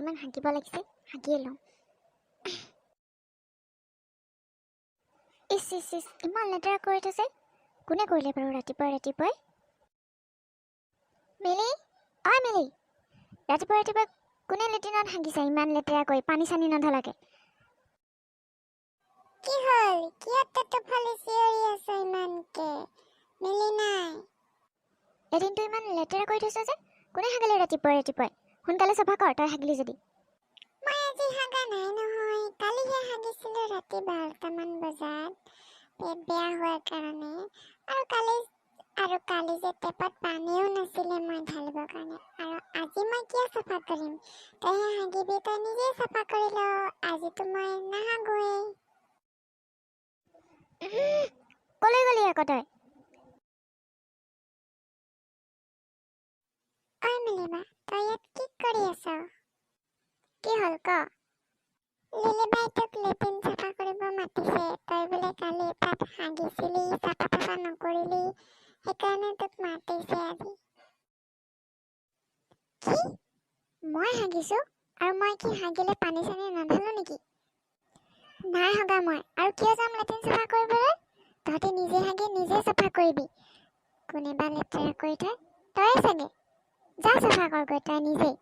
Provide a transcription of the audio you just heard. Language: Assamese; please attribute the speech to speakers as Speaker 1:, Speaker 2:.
Speaker 1: অকণমান হাগিব লাগিছে, হাগিয়ে লওঁ। ইচ ইচ ইচ, ইমান লেতেৰা কৰি থৈছে। কোনে কৰিলে বাৰু ৰাতিপুৱাই? মিলি, অই মিলি, ৰাতিপুৱাই কোনে লেট্ৰিনত হাগিছে ইমান লেতেৰাকৈ, পানী চানী নধলাকে?
Speaker 2: কি হ'ল? কিয় ফালে চিঞৰি আছ ইমানকে? মিলি নাই।
Speaker 1: এদিনটো ইমান লেতেৰা কৰি থৈছে যে, কোনে হাগিলে ৰাতিপুৱাই? সোনকালে চাফা কৰ, তই হাগিলি যদি।
Speaker 2: মই আজি হাগা নাই নহয়, কালিহে হাগিছিলো ৰাতি 12টামান বজাত, পেট বেয়া হোৱাৰ কাৰণে। আৰু কালি যে টেপত পানীও নাছিলে মই ঢালিবৰ কাৰণে। আৰু আজি মই কিয় চাফা কৰিম? তইহে হাগিবি, তই নিজে চাফা কৰি ল। আজিতো মই নাহাগোৱেই।
Speaker 1: কলৈ গলি আকৌ তই?
Speaker 2: ঐ মিলিবা, তই ইয়াত কি কৰি আছ?
Speaker 1: কি হ'ল ক?
Speaker 2: লিলিবাই তোক লেট্ৰিন চাফা কৰিব মাতিছে। তই বোলে কালি তাত হাগিছিলি, চাফা নকৰিলি, সেইকাৰণে তোক মাতিছে আজি।
Speaker 1: কি? মই হাগিছো? আৰু মই কি হাগিলে পানী চানী নাঢালো নেকি? নাই হগা মই। আৰু কিয় যাম লেট্ৰিন চাফা কৰিবলৈ? তহঁতি নিজে হাগি নিজে চাফা কৰিবি। কোনেবা লেতেৰা কৰি থয়, তয়ে চাগে। যা চাফা কৰগৈ তই নিজেই।